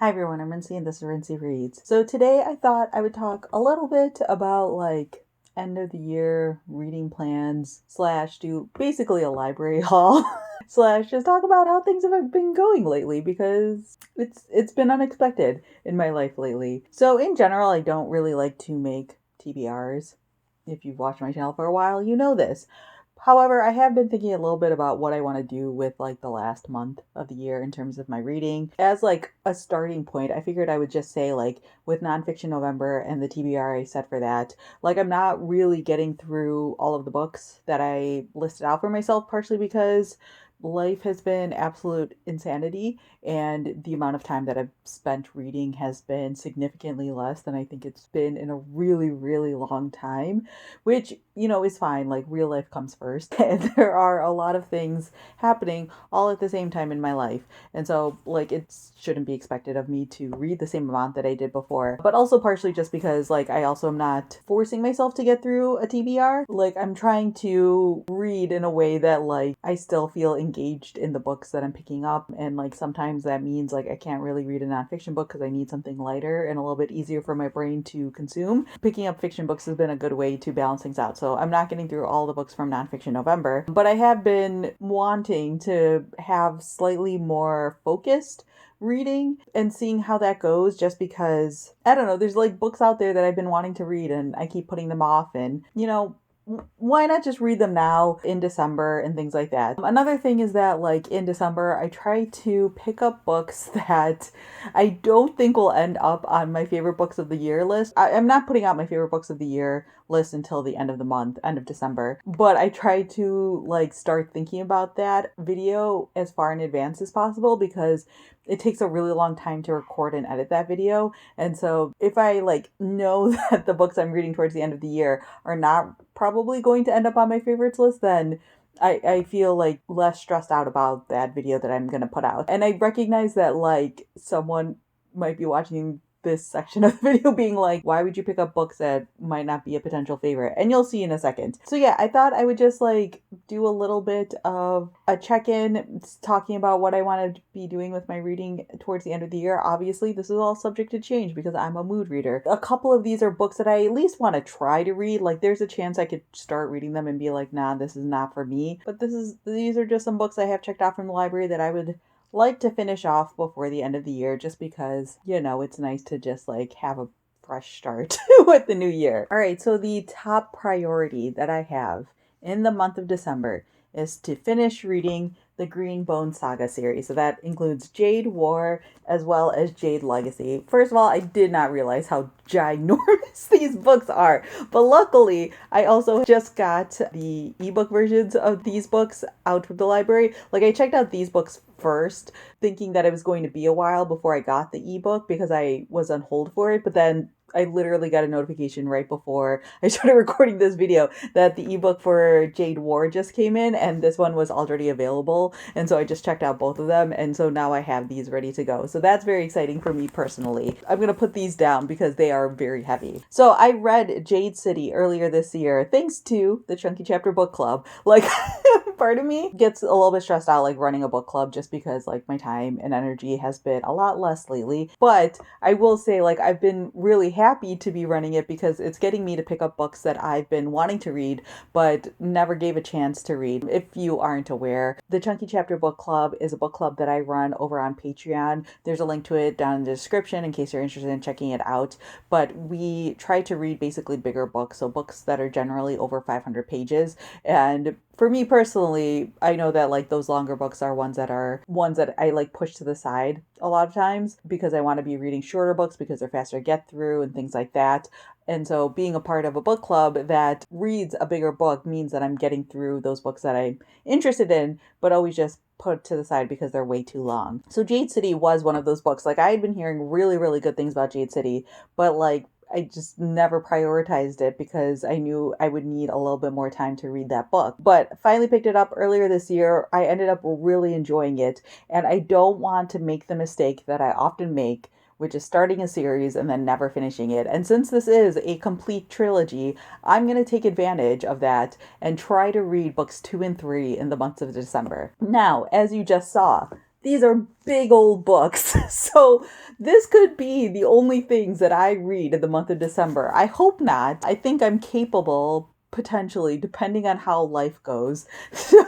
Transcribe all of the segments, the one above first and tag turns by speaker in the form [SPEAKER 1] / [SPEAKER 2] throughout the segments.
[SPEAKER 1] Hi everyone, I'm Rincey and this is Rincey Reads. So today I thought I would talk a little bit about end of the year reading plans slash do basically a library haul slash just talk about how things have been going lately because it's been unexpected in my life lately. So in general, I don't really like to make TBRs. If you've watched my channel for a while, you know this. However, I have been thinking a little bit about what I want to do with the last month of the year in terms of my reading. As a starting point, I figured I would just say with Nonfiction November and the TBR I set for that, I'm not really getting through all of the books that I listed out for myself, partially because life has been absolute insanity and the amount of time that I've spent reading has been significantly less than I think it's been in a really, really long time, which, is fine. Real life comes first. And there are a lot of things happening all at the same time in my life. And so, it shouldn't be expected of me to read the same amount that I did before. But also partially just because, I also am not forcing myself to get through a TBR. I'm trying to read in a way that, I still feel engaged in the books that I'm picking up. And, sometimes that means, I can't really read a nonfiction book because I need something lighter and a little bit easier for my brain to consume. Picking up fiction books has been a good way to balance things out. So I'm not getting through all the books from Nonfiction November, but I have been wanting to have slightly more focused reading and seeing how that goes, just because I don't know, there's books out there that I've been wanting to read and I keep putting them off, and why not just read them now in December and things like that. Another thing is that in December I try to pick up books that I don't think will end up on my favorite books of the year list. I'm not putting out my favorite books of the year list until the end of the month, end of December, but I try to start thinking about that video as far in advance as possible because it takes a really long time to record and edit that video. And so if I know that the books I'm reading towards the end of the year are not probably going to end up on my favorites list, then I feel less stressed out about that video that I'm going to put out. And I recognize that someone might be watching this section of the video being why would you pick up books that might not be a potential favorite? And you'll see in a second. So yeah, I thought I would just do a little bit of a check-in talking about what I want to be doing with my reading towards the end of the year. Obviously, this is all subject to change because I'm a mood reader. A couple of these are books that I at least want to try to read. There's a chance I could start reading them and be nah, this is not for me. But these are just some books I have checked out from the library that I would like to finish off before the end of the year, just because, it's nice to just have a fresh start with the new year. All right, so the top priority that I have in the month of December is to finish reading the Jade Bone Saga series. So that includes Jade War as well as Jade Legacy. First of all, I did not realize how ginormous these books are, but luckily I also just got the ebook versions of these books out from the library. I checked out these books first, thinking that it was going to be a while before I got the ebook because I was on hold for it, but then I literally got a notification right before I started recording this video that the ebook for Jade War just came in and this one was already available. And so I just checked out both of them. And so now I have these ready to go. So that's very exciting for me personally. I'm going to put these down because they are very heavy. So I read Jade City earlier this year, thanks to the Chunky Chapter Book Club. Part of me gets a little bit stressed out running a book club just because my time and energy has been a lot less lately. But I will say I've been really happy to be running it because it's getting me to pick up books that I've been wanting to read but never gave a chance to read. If you aren't aware, the Chunky Chapter Book Club is a book club that I run over on Patreon. There's a link to it down in the description in case you're interested in checking it out. But we try to read basically bigger books, so books that are generally over 500 pages. And for me personally, I know that those longer books are ones that I push to the side a lot of times because I want to be reading shorter books because they're faster to get through and things like that. And so being a part of a book club that reads a bigger book means that I'm getting through those books that I'm interested in, but always just put to the side because they're way too long. So Jade City was one of those books. I had been hearing really, really good things about Jade City, but I just never prioritized it because I knew I would need a little bit more time to read that book. But finally picked it up earlier this year. I ended up really enjoying it, and I don't want to make the mistake that I often make, which is starting a series and then never finishing it. And since this is a complete trilogy, I'm going to take advantage of that and try to read books 2 and 3 in the months of December. Now, as you just saw, These are big old books. So this could be the only things that I read in the month of December. I hope not. I think I'm capable, potentially, depending on how life goes,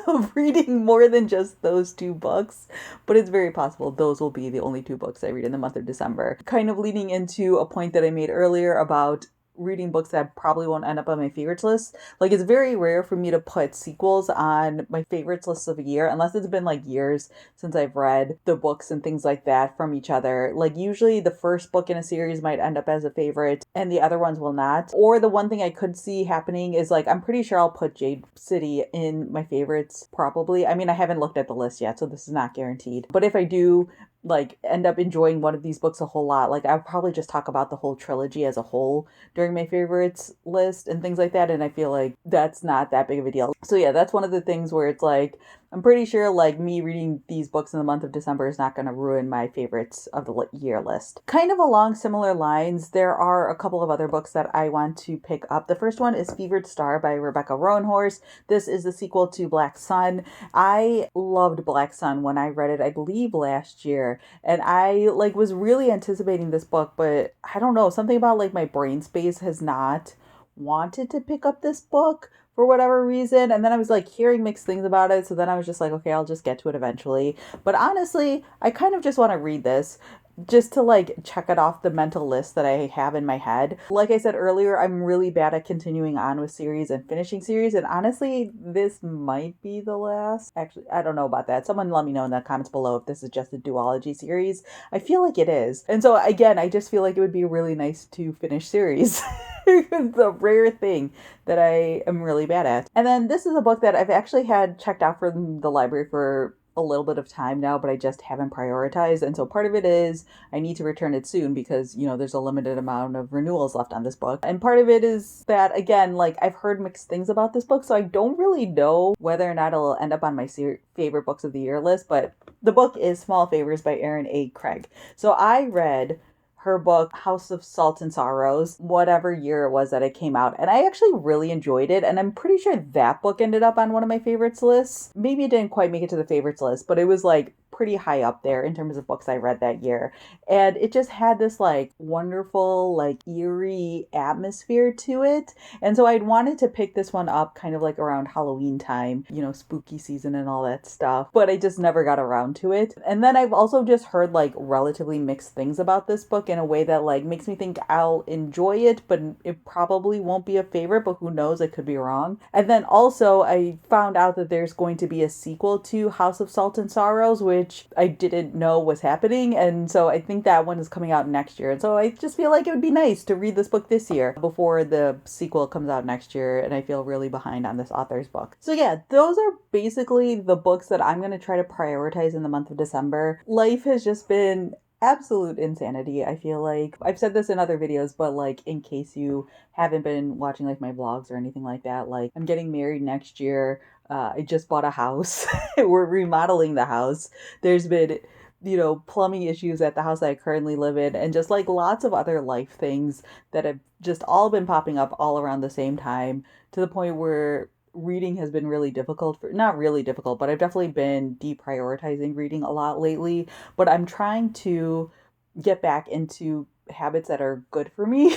[SPEAKER 1] of reading more than just those two books. But it's very possible those will be the only two books I read in the month of December. Kind of leading into a point that I made earlier about reading books that probably won't end up on my favorites list. Like, it's very rare for me to put sequels on my favorites list of a year, unless it's been like years since I've read the books and things like that from each other. Like, usually the first book in a series might end up as a favorite and the other ones will not. Or the one thing I could see happening is, like, I'm pretty sure I'll put Jade City in my favorites, probably. I mean, I haven't looked at the list yet, so this is not guaranteed. But if I do, like, end up enjoying one of these books a whole lot, like, I'll probably just talk about the whole trilogy as a whole during my favorites list and things like that, and I feel like that's not that big of a deal. So yeah, that's one of the things where it's like, I'm pretty sure like me reading these books in the month of December is not going to ruin my favorites of the year list. Kind of along similar lines, there are a couple of other books that I want to pick up. The first one is Fevered Star by Rebecca Roanhorse. This is the sequel to Black Sun. I loved Black Sun when I read it, I believe last year, and I like was really anticipating this book, but I don't know, something about like my brain space has not wanted to pick up this book for whatever reason. And then I was like hearing mixed things about it. So then I was just like, okay, I'll just get to it eventually. But honestly, I kind of just want to read this just to like check it off the mental list that I have in my head. Like I said earlier, I'm really bad at continuing on with series and finishing series. And honestly, this might be the last. Actually, I don't know about that. Someone let me know in the comments below if this is just a duology series. I feel like it is. And so again, I just feel like it would be really nice to finish series. It's a rare thing that I am really bad at. And then this is a book that I've actually had checked out from the library for a little bit of time now, but I just haven't prioritized. And so part of it is I need to return it soon because, you know, there's a limited amount of renewals left on this book. And part of it is that, again, like I've heard mixed things about this book, so I don't really know whether or not it'll end up on my favorite books of the year list. But the book is Small Favors by Erin A. Craig. So I read her book House of Salt and Sorrows, whatever year it was that it came out, and I actually really enjoyed it, and I'm pretty sure that book ended up on one of my favorites lists. Maybe it didn't quite make it to the favorites list, but it was like pretty high up there in terms of books I read that year. And it just had this like wonderful, like eerie atmosphere to it. And so I'd wanted to pick this one up kind of like around Halloween time, you know, spooky season and all that stuff, but I just never got around to it. And then I've also just heard like relatively mixed things about this book in a way that like makes me think I'll enjoy it, but it probably won't be a favorite, but who knows, I could be wrong. And then also I found out that there's going to be a sequel to House of Salt and Sorrows, which I didn't know was happening. And so I think that one is coming out next year. And so I just feel like it would be nice to read this book this year before the sequel comes out next year. And I feel really behind on this author's book. So yeah, those are basically the books that I'm going to try to prioritize in the month of December. Life has just been absolute insanity. I feel like I've said this in other videos, but like in case you haven't been watching like my vlogs or anything like that, like I'm getting married next year. I just bought a house. We're remodeling the house. There's been, you know, plumbing issues at the house that I currently live in, and just like lots of other life things that have just all been popping up all around the same time, to the point where reading has been really difficult not really difficult, but I've definitely been deprioritizing reading a lot lately. But I'm trying to get back into habits that are good for me.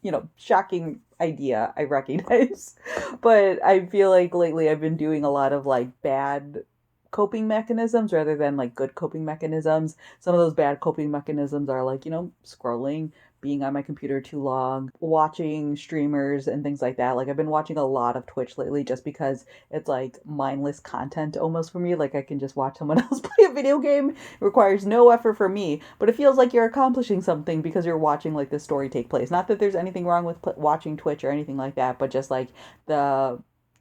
[SPEAKER 1] You know, shocking idea, I recognize. But I feel like lately I've been doing a lot of like bad coping mechanisms rather than like good coping mechanisms. Some of those bad coping mechanisms are like, you know, scrolling, being on my computer too long, watching streamers and things like that. Like I've been watching a lot of Twitch lately just because it's like mindless content almost for me. Like I can just watch someone else play a video game. It requires no effort for me, but it feels like you're accomplishing something because you're watching like the story take place. Not that there's anything wrong with watching Twitch or anything like that, but just like the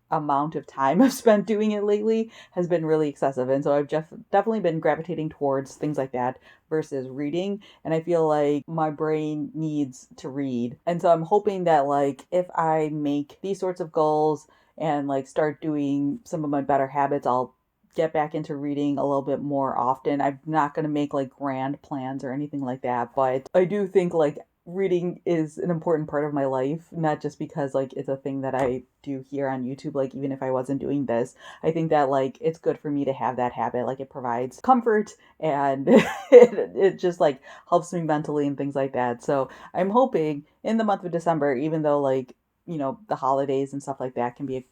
[SPEAKER 1] amount of time I've spent doing it lately has been really excessive. And so I've just definitely been gravitating towards things like that versus reading. And I feel like my brain needs to read. And so I'm hoping that like if I make these sorts of goals and like start doing some of my better habits, I'll get back into reading a little bit more often. I'm not going to make like grand plans or anything like that, but I do think like reading is an important part of my life, not just because like it's a thing that I do here on YouTube. Like even if I wasn't doing this, I think that like it's good for me to have that habit. Like it provides comfort and it just like helps me mentally and things like that. So I'm hoping in the month of December, even though like, the holidays and stuff like that can be a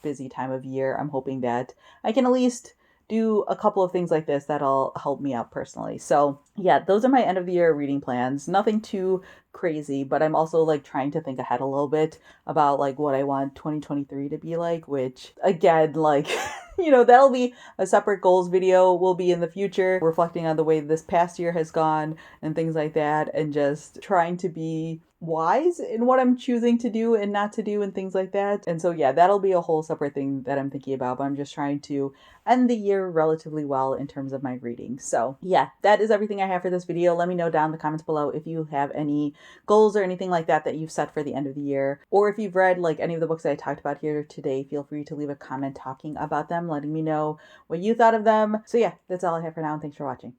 [SPEAKER 1] busy time of year, I'm hoping that I can at least do a couple of things like this that'll help me out personally. So, yeah, those are my end of the year reading plans. Nothing too crazy, but I'm also like trying to think ahead a little bit about like what I want 2023 to be like, which again, like that'll be a separate goals video. Will be in the future, reflecting on the way this past year has gone and things like that, and just trying to be wise in what I'm choosing to do and not to do and things like that. And so, yeah, that'll be a whole separate thing that I'm thinking about, but I'm just trying to end the year relatively well in terms of my reading. So, yeah, that is everything I have for this video. Let me know down in the comments below if you have any goals or anything like that that you've set for the end of the year, or if you've read like any of the books that I talked about here today. Feel free to leave a comment talking about them, letting me know what you thought of them. So, yeah, that's all I have for now, and thanks for watching.